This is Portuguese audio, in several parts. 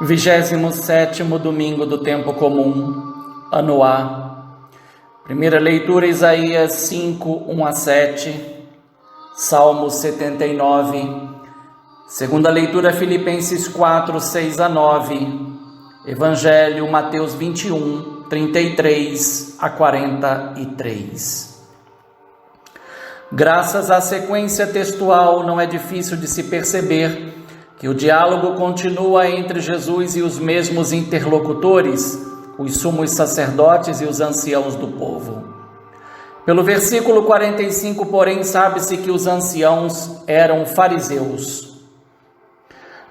27º domingo do tempo comum, ano A. Primeira leitura, Isaías 5, 1 a 7, Salmo 79. Segunda leitura, Filipenses 4, 6 a 9, Evangelho, Mateus 21, 33 a 43. Graças à sequência textual, não é difícil de se perceber que o diálogo continua entre Jesus e os mesmos interlocutores, os sumos sacerdotes e os anciãos do povo. Pelo versículo 45, porém, sabe-se que os anciãos eram fariseus.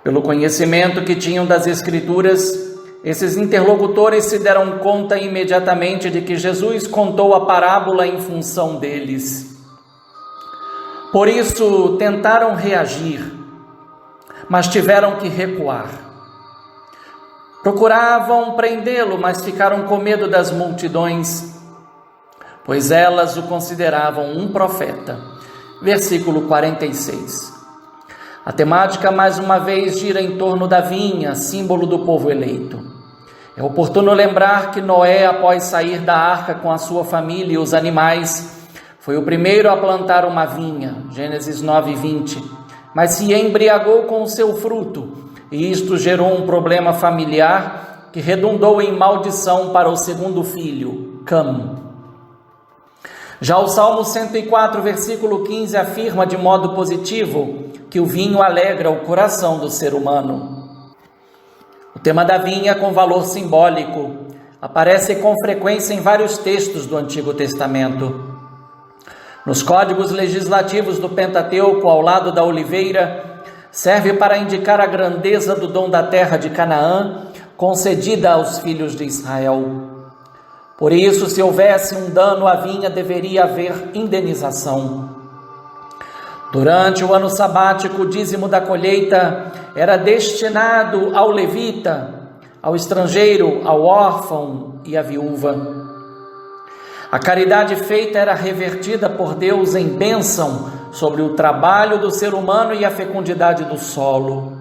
Pelo conhecimento que tinham das Escrituras, esses interlocutores se deram conta imediatamente de que Jesus contou a parábola em função deles. Por isso, tentaram reagir, mas tiveram que recuar. Procuravam prendê-lo, mas ficaram com medo das multidões, pois elas o consideravam um profeta. Versículo 46. A temática, mais uma vez, gira em torno da vinha, símbolo do povo eleito. É oportuno lembrar que Noé, após sair da arca com a sua família e os animais, foi o primeiro a plantar uma vinha, Gênesis 9, 20, mas se embriagou com o seu fruto, e isto gerou um problema familiar que redundou em maldição para o segundo filho, Cam. Já o Salmo 104, versículo 15, afirma de modo positivo que o vinho alegra o coração do ser humano. O tema da vinha, com valor simbólico, aparece com frequência em vários textos do Antigo Testamento. Nos códigos legislativos do Pentateuco, ao lado da oliveira, serve para indicar a grandeza do dom da terra de Canaã, concedida aos filhos de Israel. Por isso, se houvesse um dano à vinha, deveria haver indenização. Durante o ano sabático, o dízimo da colheita era destinado ao levita, ao estrangeiro, ao órfão e à viúva. A caridade feita era revertida por Deus em bênção sobre o trabalho do ser humano e a fecundidade do solo.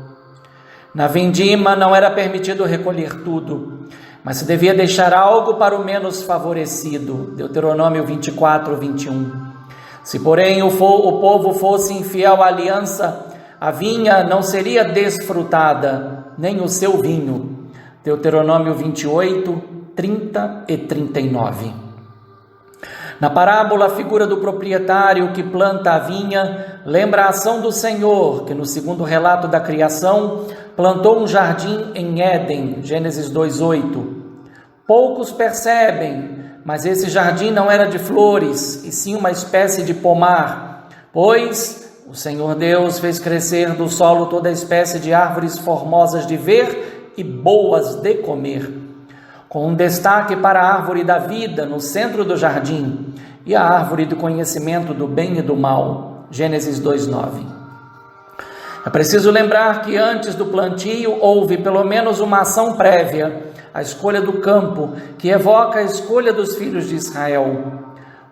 Na vindima não era permitido recolher tudo, mas se devia deixar algo para o menos favorecido. Deuteronômio 24, 21. Se, porém, o povo fosse infiel à aliança, a vinha não seria desfrutada, nem o seu vinho. Deuteronômio 28, 30 e 39. Na parábola, a figura do proprietário que planta a vinha lembra a ação do Senhor, que no segundo relato da criação, plantou um jardim em Éden, Gênesis 2:8. Poucos percebem, mas esse jardim não era de flores, e sim uma espécie de pomar, pois o Senhor Deus fez crescer do solo toda espécie de árvores formosas de ver e boas de comer, com um destaque para a árvore da vida no centro do jardim e a árvore do conhecimento do bem e do mal, Gênesis 2:9. É preciso lembrar que antes do plantio houve pelo menos uma ação prévia, a escolha do campo, que evoca a escolha dos filhos de Israel.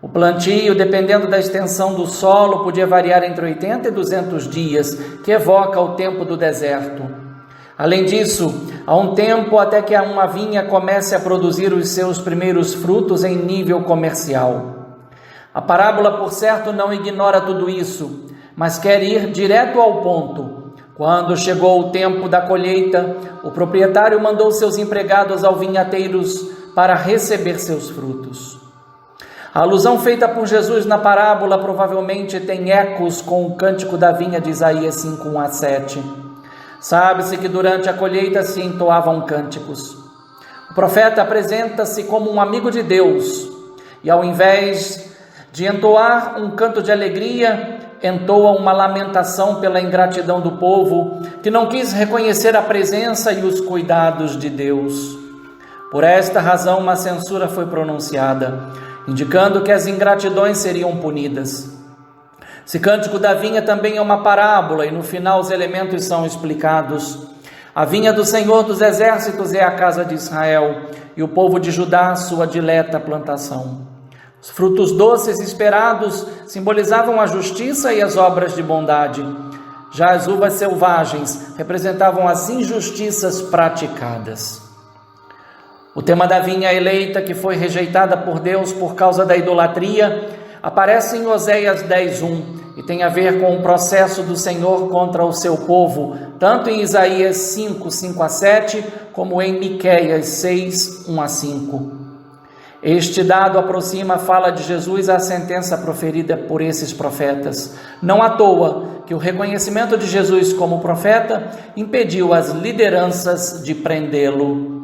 O plantio, dependendo da extensão do solo, podia variar entre 80 e 200 dias, que evoca o tempo do deserto. Além disso, há um tempo até que uma vinha comece a produzir os seus primeiros frutos em nível comercial. A parábola, por certo, não ignora tudo isso, mas quer ir direto ao ponto. Quando chegou o tempo da colheita, o proprietário mandou seus empregados aos vinhateiros para receber seus frutos. A alusão feita por Jesus na parábola provavelmente tem ecos com o cântico da vinha de Isaías 5, 1 a 7. Sabe-se que durante a colheita se entoavam cânticos. O profeta apresenta-se como um amigo de Deus e, ao invés de entoar um canto de alegria, entoa uma lamentação pela ingratidão do povo que não quis reconhecer a presença e os cuidados de Deus. Por esta razão, uma censura foi pronunciada, indicando que as ingratidões seriam punidas. Esse cântico da vinha também é uma parábola e no final os elementos são explicados. A vinha do Senhor dos Exércitos é a casa de Israel e o povo de Judá sua dileta plantação. Os frutos doces esperados simbolizavam a justiça e as obras de bondade. Já as uvas selvagens representavam as injustiças praticadas. O tema da vinha eleita, que foi rejeitada por Deus por causa da idolatria, aparece em Oséias 10:1 e tem a ver com o processo do Senhor contra o seu povo, tanto em Isaías 5:5-7, como em Miqueias 6:1-5. Este dado aproxima a fala de Jesus à sentença proferida por esses profetas. Não à toa que o reconhecimento de Jesus como profeta impediu as lideranças de prendê-lo.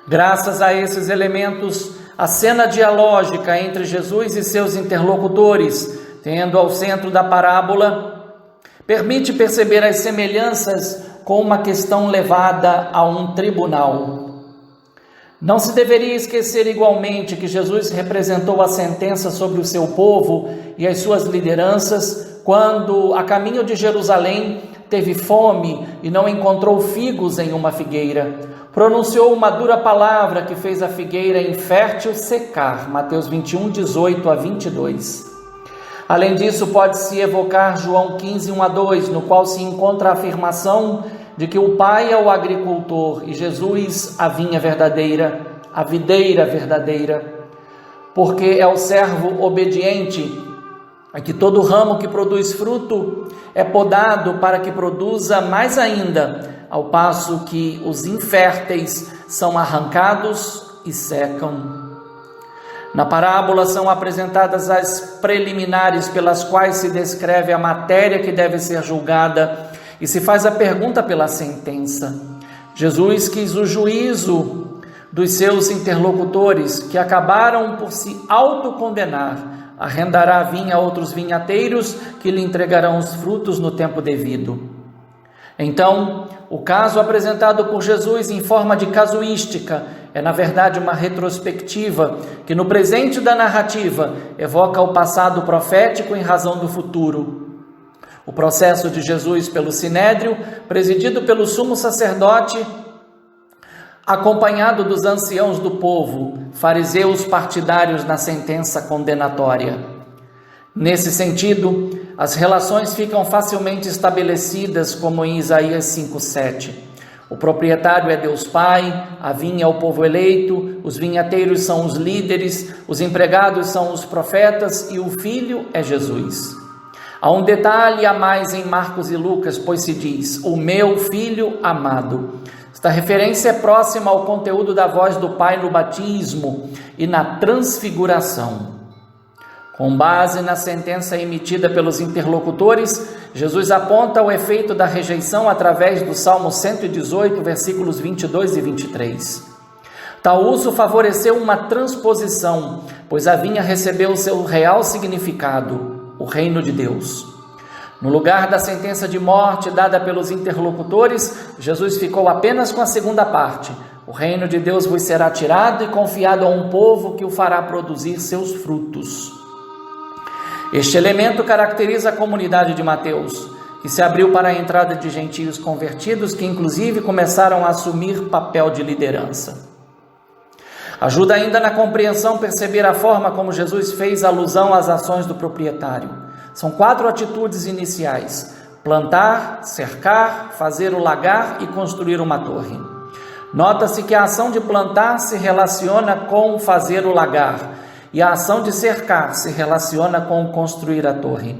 Graças a esses elementos, a cena dialógica entre Jesus e seus interlocutores, tendo ao centro da parábola, permite perceber as semelhanças com uma questão levada a um tribunal. Não se deveria esquecer igualmente que Jesus representou a sentença sobre o seu povo e as suas lideranças quando, a caminho de Jerusalém, teve fome e não encontrou figos em uma figueira. Pronunciou uma dura palavra que fez a figueira infértil secar. Mateus 21:18-22. Além disso, pode-se evocar João 15:1-2, no qual se encontra a afirmação de que o Pai é o agricultor e Jesus a vinha verdadeira, a videira verdadeira, porque é o servo obediente a que todo ramo que produz fruto é podado para que produza mais ainda, ao passo que os inférteis são arrancados e secam. Na parábola são apresentadas as preliminares pelas quais se descreve a matéria que deve ser julgada e se faz a pergunta pela sentença. Jesus quis o juízo dos seus interlocutores, que acabaram por se autocondenar. Arrendará a vinha a outros vinhateiros, que lhe entregarão os frutos no tempo devido. Então, o caso apresentado por Jesus em forma de casuística é, na verdade, uma retrospectiva que, no presente da narrativa, evoca o passado profético em razão do futuro. O processo de Jesus pelo Sinédrio, presidido pelo sumo sacerdote, acompanhado dos anciãos do povo, fariseus partidários na sentença condenatória. Nesse sentido, as relações ficam facilmente estabelecidas, como em Isaías 5:7. O proprietário é Deus Pai, a vinha é o povo eleito, os vinhateiros são os líderes, os empregados são os profetas e o Filho é Jesus. Há um detalhe a mais em Marcos e Lucas, pois se diz, o meu Filho amado. Esta referência é próxima ao conteúdo da voz do Pai no batismo e na transfiguração. Com base na sentença emitida pelos interlocutores, Jesus aponta o efeito da rejeição através do Salmo 118, versículos 22 e 23. Tal uso favoreceu uma transposição, pois a vinha recebeu seu real significado, o reino de Deus. No lugar da sentença de morte dada pelos interlocutores, Jesus ficou apenas com a segunda parte. O reino de Deus vos será tirado e confiado a um povo que o fará produzir seus frutos. Este elemento caracteriza a comunidade de Mateus, que se abriu para a entrada de gentios convertidos, que inclusive começaram a assumir papel de liderança. Ajuda ainda na compreensão perceber a forma como Jesus fez alusão às ações do proprietário. São 4 atitudes iniciais: plantar, cercar, fazer o lagar e construir uma torre. Nota-se que a ação de plantar se relaciona com fazer o lagar, e a ação de cercar se relaciona com construir a torre.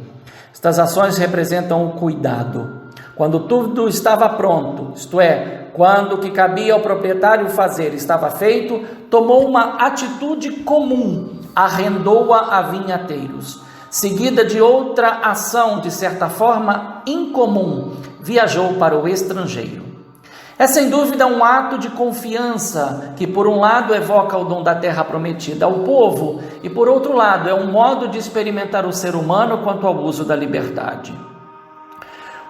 Estas ações representam o cuidado. Quando tudo estava pronto, isto é, quando o que cabia ao proprietário fazer estava feito, tomou uma atitude comum, arrendou-a a vinhateiros. Seguida de outra ação, de certa forma incomum, viajou para o estrangeiro. É sem dúvida um ato de confiança que, por um lado, evoca o dom da terra prometida ao povo e, por outro lado, é um modo de experimentar o ser humano quanto ao uso da liberdade.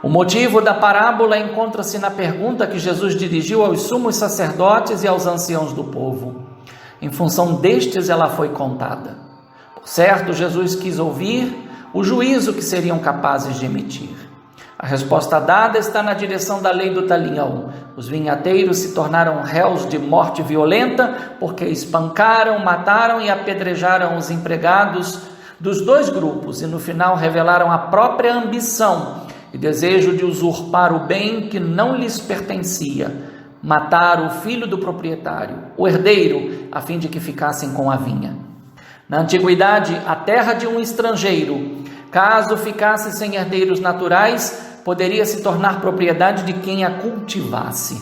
O motivo da parábola encontra-se na pergunta que Jesus dirigiu aos sumos sacerdotes e aos anciãos do povo. Em função destes, ela foi contada. Por certo, Jesus quis ouvir o juízo que seriam capazes de emitir. A resposta dada está na direção da lei do talião. Os vinhateiros se tornaram réus de morte violenta porque espancaram, mataram e apedrejaram os empregados dos 2 grupos e no final revelaram a própria ambição e desejo de usurpar o bem que não lhes pertencia, matar o filho do proprietário, o herdeiro, a fim de que ficassem com a vinha. Na antiguidade, a terra de um estrangeiro, caso ficasse sem herdeiros naturais, poderia se tornar propriedade de quem a cultivasse.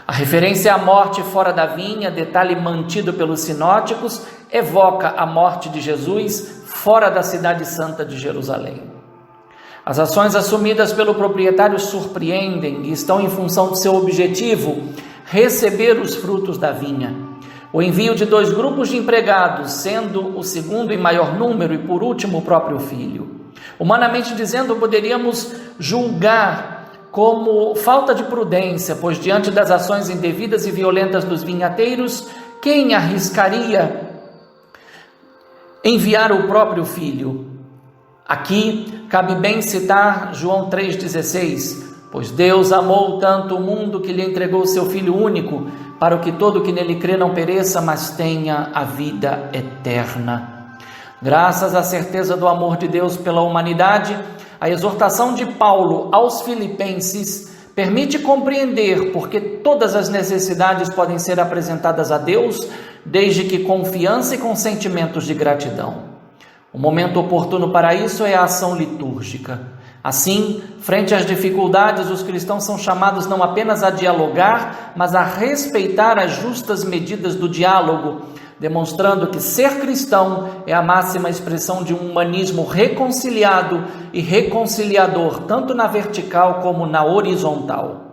A referência à morte fora da vinha, detalhe mantido pelos sinóticos, evoca a morte de Jesus fora da cidade santa de Jerusalém. As ações assumidas pelo proprietário surpreendem e estão em função do seu objetivo, receber os frutos da vinha. O envio de 2 grupos de empregados, sendo o segundo em maior número e por último o próprio filho. Humanamente dizendo, poderíamos julgar como falta de prudência, pois diante das ações indevidas e violentas dos vinhateiros, quem arriscaria enviar o próprio filho? Aqui cabe bem citar João 3,16, pois Deus amou tanto o mundo que lhe entregou seu Filho único, para que todo que nele crê não pereça, mas tenha a vida eterna. Graças à certeza do amor de Deus pela humanidade, a exortação de Paulo aos Filipenses permite compreender porque todas as necessidades podem ser apresentadas a Deus, desde que confiança e com sentimentos de gratidão. O momento oportuno para isso é a ação litúrgica. Assim, frente às dificuldades, os cristãos são chamados não apenas a dialogar, mas a respeitar as justas medidas do diálogo, demonstrando que ser cristão é a máxima expressão de um humanismo reconciliado e reconciliador, tanto na vertical como na horizontal.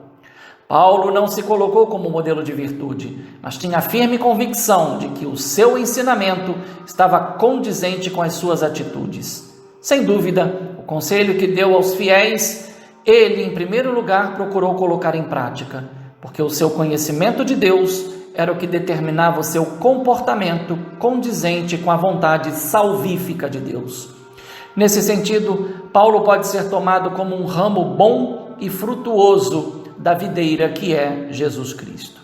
Paulo não se colocou como modelo de virtude, mas tinha a firme convicção de que o seu ensinamento estava condizente com as suas atitudes. Sem dúvida, o conselho que deu aos fiéis, ele, em primeiro lugar, procurou colocar em prática, porque o seu conhecimento de Deus era o que determinava o seu comportamento condizente com a vontade salvífica de Deus. Nesse sentido, Paulo pode ser tomado como um ramo bom e frutuoso da videira que é Jesus Cristo.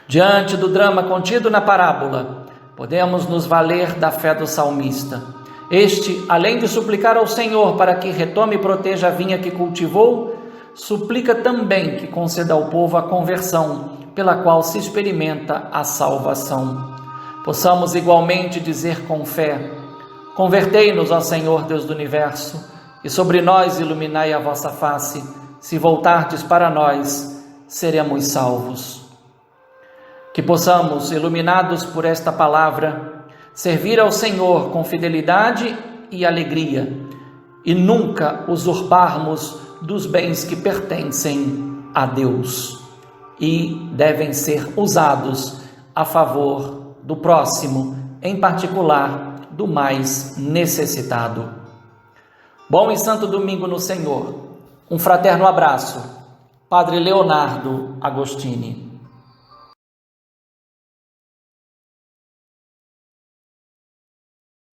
Diante do drama contido na parábola, podemos nos valer da fé do salmista. Este, além de suplicar ao Senhor para que retome e proteja a vinha que cultivou, suplica também que conceda ao povo a conversão, pela qual se experimenta a salvação. Possamos igualmente dizer com fé: convertei-nos, ó Senhor Deus do universo, e sobre nós iluminai a vossa face. Se voltardes para nós, seremos salvos. Que possamos, iluminados por esta palavra, servir ao Senhor com fidelidade e alegria, e nunca usurparmos dos bens que pertencem a Deus e devem ser usados a favor do próximo, em particular do mais necessitado. Bom e santo domingo no Senhor. Um fraterno abraço, Padre Leonardo Agostini.